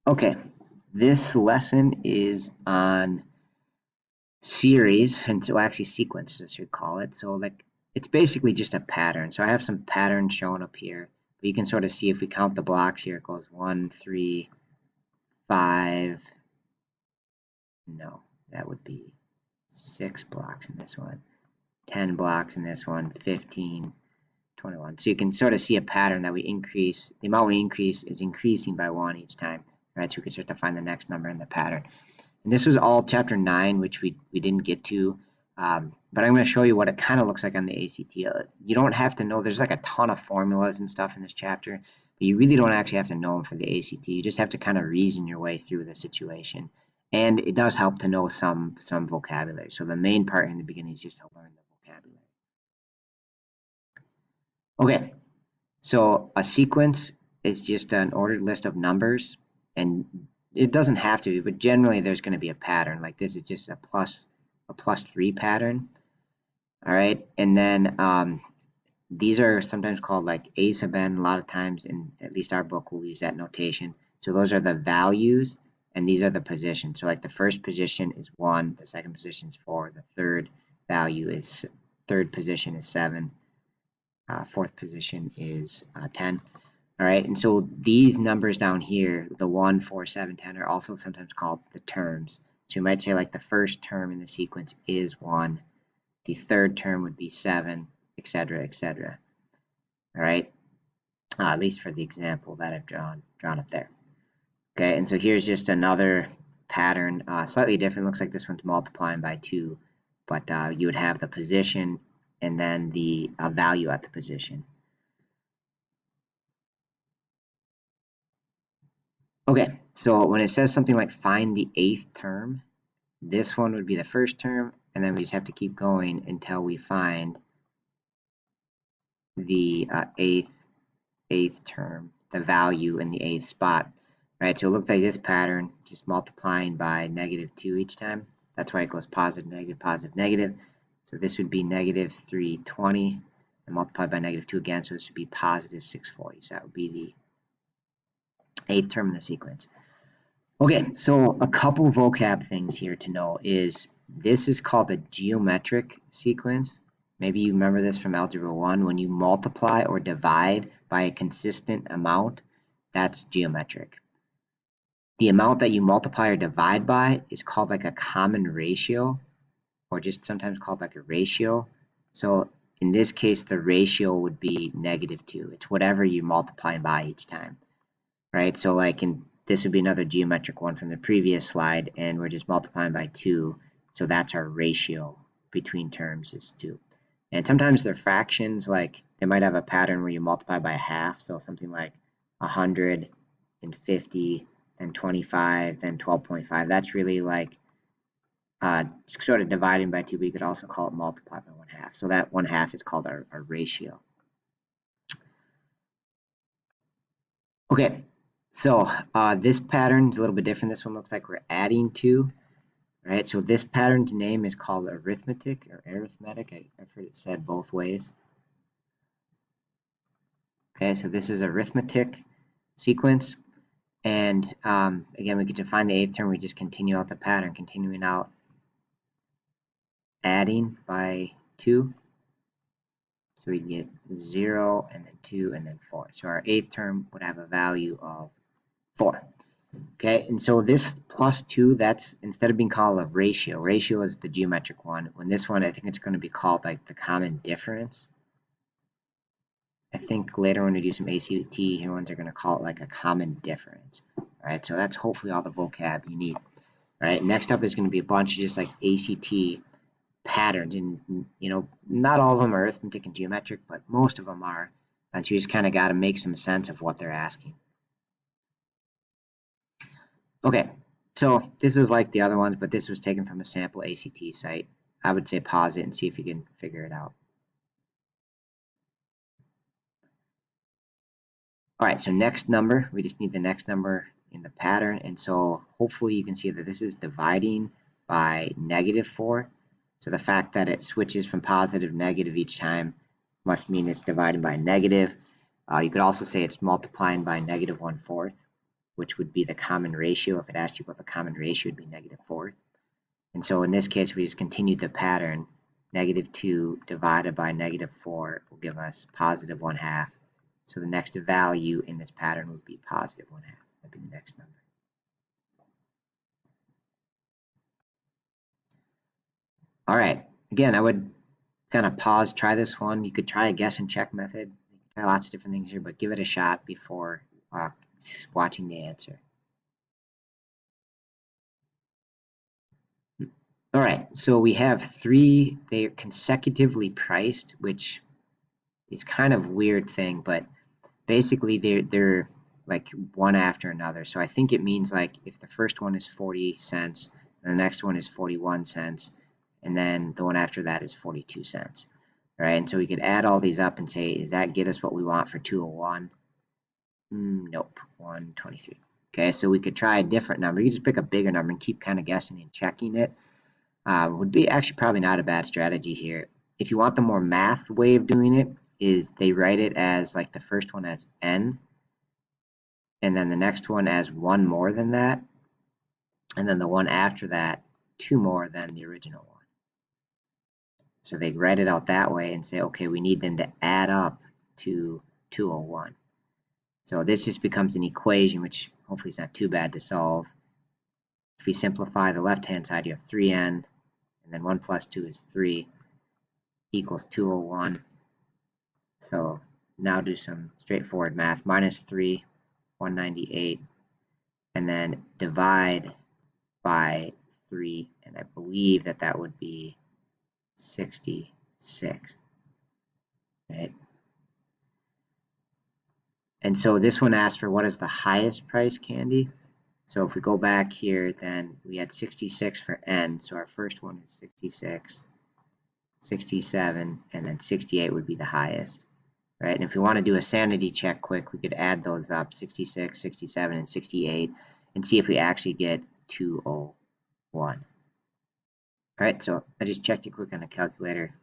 Okay, this lesson is on series, and so actually sequences, you call it. So like it's basically just a pattern. So I have some patterns shown up here. But you can sort of see if we count the blocks here, it goes 1, 3, 5. No, that would be 6 blocks in this one, 10 blocks in this one, 15, 21. So you can sort of see a pattern that we increase, the amount we increase is increasing by 1 each time, right? So we can start to find the next number in the pattern. And this was all chapter 9, which we didn't get to, but I'm going to show you what it kind of looks like on the ACT. You don't have to know, there's like a ton of formulas and stuff in this chapter, but you really don't actually have to know them for the ACT. You just have to kind of reason your way through the situation. And it does help to know some vocabulary. So the main part in the beginning is just to learn the vocabulary. Okay, so a sequence is just an ordered list of numbers, and it doesn't have to be, but generally there's going to be a pattern. Like this is just a plus 3 pattern. All right, and then these are sometimes called like A sub n. A lot of times, in at least our book, we'll use that notation. So those are the values, and these are the positions. So like the first position is 1, the second position is 4, the third position is 7, fourth position is 10. All right, and so these numbers down here, the 1, 4, 7, 10, are also sometimes called the terms. So you might say like the first term in the sequence is 1, the third term would be 7, etc., etc. All right, at least for the example that I've drawn up there. Okay, and so here's just another pattern, slightly different. Looks like this one's multiplying by 2, but you would have the position and then the value at the position. Okay, so when it says something like find the 8th term, this one would be the first term, and then we just have to keep going until we find the eighth term, the value in the 8th spot. Right, so it looks like this pattern, just multiplying by -2 each time. That's why it goes positive, negative. So this would be -320, and multiplied by -2 again, so this would be positive 640. So that would be the 8th term in the sequence. Okay, so a couple vocab things here to know is this is called a geometric sequence. Maybe you remember this from Algebra 1. When you multiply or divide by a consistent amount, that's geometric. The amount that you multiply or divide by is called like a common ratio, or just sometimes called like a ratio. So in this case, the ratio would be -2. It's whatever you multiply by each time, right? So like this would be another geometric one from the previous slide, and we're just multiplying by 2. So that's our ratio between terms is 2. And sometimes they're fractions, like they might have a pattern where you multiply by half. So something like 150, then 25, then 12.5. That's really like sort of dividing by 2, but you could also call it multiply by 1/2. So that 1/2 is called our ratio. Okay, so this pattern is a little bit different. This one looks like we're adding 2. Right, so this pattern's name is called arithmetic or arithmetic. I've heard it said both ways. Okay, so this is arithmetic sequence. And again, we get to find the 8th term. We just continue out the pattern, continuing out adding by 2. So we get 0 and then 2 and then 4. So our 8th term would have a value of 4. Okay, and so this plus 2, that's instead of being called a ratio is the geometric one. When this one, I think it's going to be called like the common difference. I think later when we do some ACT, here ones are going to call it like a common difference. All right, so that's hopefully all the vocab you need. All right, next up is going to be a bunch of just like ACT patterns, and you know, not all of them are arithmetic and geometric, but most of them are. And so you just kind of got to make some sense of what they're asking. Okay, so this is like the other ones, but this was taken from a sample ACT site. I would say pause it and see if you can figure it out. All right, so next number, we just need the next number in the pattern. And so hopefully you can see that this is dividing by -4. So the fact that it switches from positive to negative each time must mean it's dividing by negative. You could also say it's multiplying by -1/4. which would be the common ratio. If it asked you what the common ratio would be, -4th. And so in this case, we just continued the pattern. -2 divided by -4 will give us +1/2. So the next value in this pattern would be +1/2. That'd be the next number. All right. Again, I would kind of pause, try this one. You could try a guess and check method. You can try lots of different things here, but give it a shot before watching the answer. All right, so we have 3, they're consecutively priced, which is kind of a weird thing, but basically they're like one after another. So I think it means like if the first one is 40 cents, and the next one is 41 cents, and then the one after that is 42 cents. All right, and so we could add all these up and say, does that get us what we want for 201? Nope, 123. Okay, so we could try a different number. You just pick a bigger number and keep kind of guessing and checking it. Would be actually probably not a bad strategy here. If you want the more math way of doing it, is they write it as like the first one as n, and then the next one as 1 more than that, and then the one after that 2 more than the original one. So they write it out that way and say, okay, we need them to add up to 201. So this just becomes an equation, which hopefully is not too bad to solve. If we simplify the left-hand side, you have 3n, and then 1 plus 2 is 3, equals 201. So now do some straightforward math. -3, 198, and then divide by 3, and I believe that that would be 66, right? And so this one asks for what is the highest price candy. So if we go back here, then we had 66 for n, so our first one is 66, 67, and then 68 would be the highest, right? And if we want to do a sanity check quick, we could add those up, 66, 67, and 68, and see if we actually get 201. All right, so I just checked it quick on a calculator.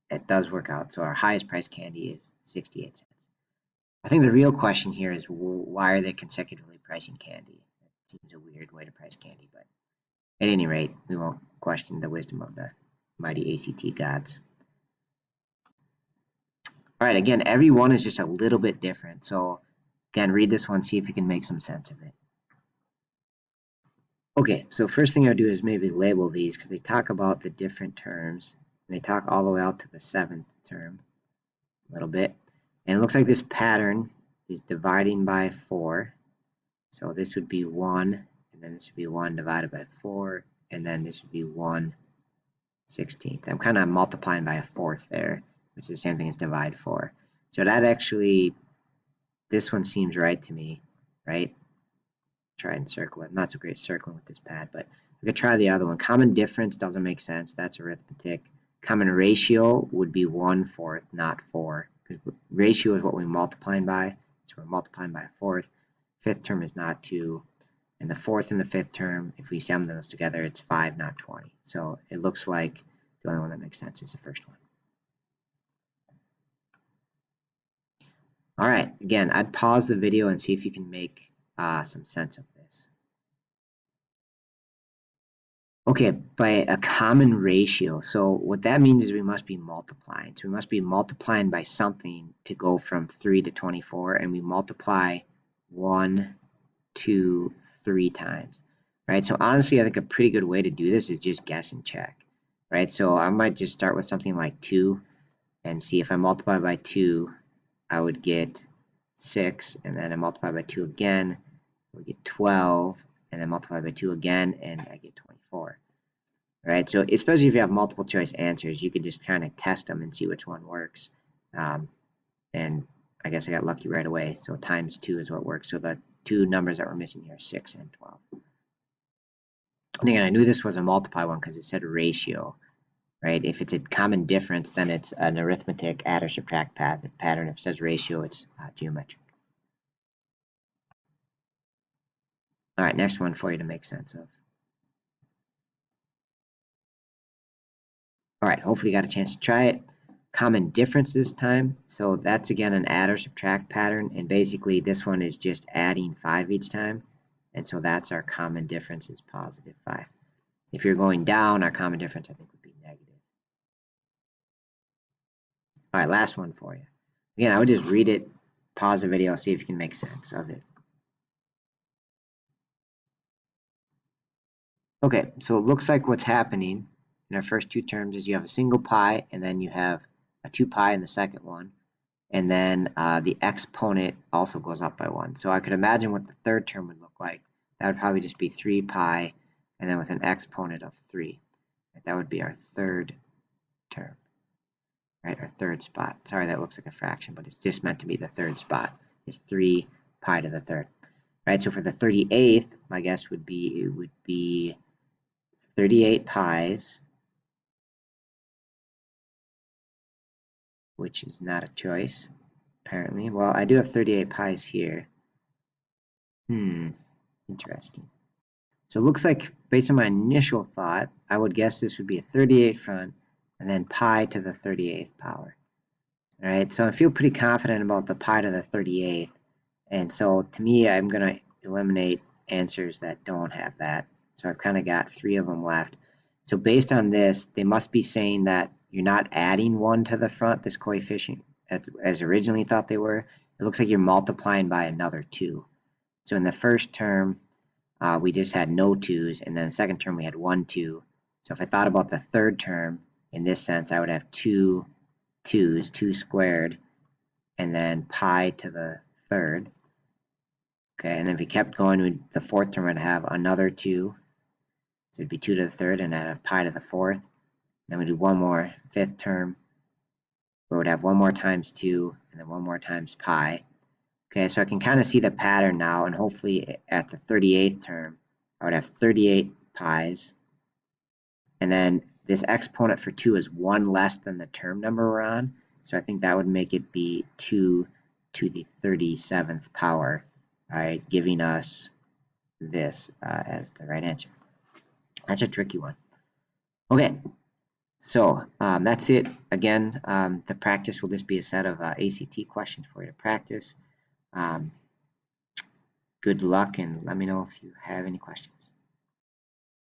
That does work out. So our highest price candy is 68 cents. I think the real question here is why are they consecutively pricing candy? It seems a weird way to price candy, but at any rate, we won't question the wisdom of the mighty ACT gods. All right, again, every one is just a little bit different. So again, read this one, see if you can make some sense of it. Okay, so first thing I would do is maybe label these because they talk about the different terms. And they talk all the way out to the 7th term a little bit. And it looks like this pattern is dividing by 4. So this would be 1, and then this would be 1 divided by 4, and then this would be 1/16. I'm kind of multiplying by a 4th there, which is the same thing as divide 4. So that actually, this one seems right to me, right? Try and circle it. I'm not so great circling with this pad, but I could try the other one. Common difference doesn't make sense. That's arithmetic. Common ratio would be 1/4, not 4. Because ratio is what we're multiplying by. So we're multiplying by a 4th. 5th term is not 2. And the 4th and the 5th term, if we sum those together, it's 5, not 20. So it looks like the only one that makes sense is the first one. All right, again, I'd pause the video and see if you can make some sense of this. Okay, by a common ratio. So what that means is we must be multiplying. So we must be multiplying by something to go from 3 to 24, and we multiply 1, 2, 3 times, right? So honestly, I think a pretty good way to do this is just guess and check, right? So I might just start with something like 2 and see if I multiply by 2, I would get 6, and then I multiply by 2 again, we get 12, and then multiply by 2 again, and I get 24. Right, so especially if you have multiple choice answers, you could just kind of test them and see which one works. And I guess I got lucky right away. So times 2 is what works. So the two numbers that we're missing here are 6 and 12. And again, I knew this was a multiply one because it said ratio, right? If it's a common difference, then it's an arithmetic add or subtract pattern. If it says ratio, it's geometric. All right, next one for you to make sense of. All right, hopefully you got a chance to try it. common difference this time. So that's again an add or subtract pattern, and basically this one is just adding 5 each time, and so that's our common difference is positive 5. If you're going down, our common difference I think would be negative. All right, last one for you. Again, I would just read it, pause the video, see if you can make sense of it. Okay, so it looks like what's happening in our first two terms is you have a single pi, and then you have a 2 pi in the second one, and then the exponent also goes up by 1. So I could imagine what the third term would look like. That would probably just be 3 pi, and then with an exponent of 3. That would be our third term, right? Our third spot. Sorry, that looks like a fraction, but it's just meant to be the third spot. It's 3 pi to the third. Right, so for the 38th, my guess would be it would be 38 pi's, which is not a choice, apparently. Well, I do have 38 pi's here. Interesting. So it looks like, based on my initial thought, I would guess this would be a 38 front, and then pi to the 38th power. All right, so I feel pretty confident about the pi to the 38th, and so to me, I'm going to eliminate answers that don't have that. So I've kind of got 3 of them left. So based on this, they must be saying that you're not adding 1 to the front, this coefficient, as originally thought they were. It looks like you're multiplying by another 2. So in the first term, we just had no 2's, and then the second term we had 1 2. So if I thought about the third term, in this sense, I would have 2 2's, 2 squared, and then pi to the third. Okay, and then if we kept going, the fourth term would have another 2. So it'd be 2 to the third, and I'd have pi to the fourth. Then we do one more, fifth term, where we'd have 1 more times 2, and then 1 more times pi. Okay, so I can kind of see the pattern now, and hopefully at the 38th term, I would have 38 pi's. And then this exponent for 2 is 1 less than the term number we're on, so I think that would make it be 2 to the 37th power, all right, giving us this as the right answer. That's a tricky one. Okay, so that's it. Again, the practice will just be a set of ACT questions for you to practice. Good luck, and let me know if you have any questions.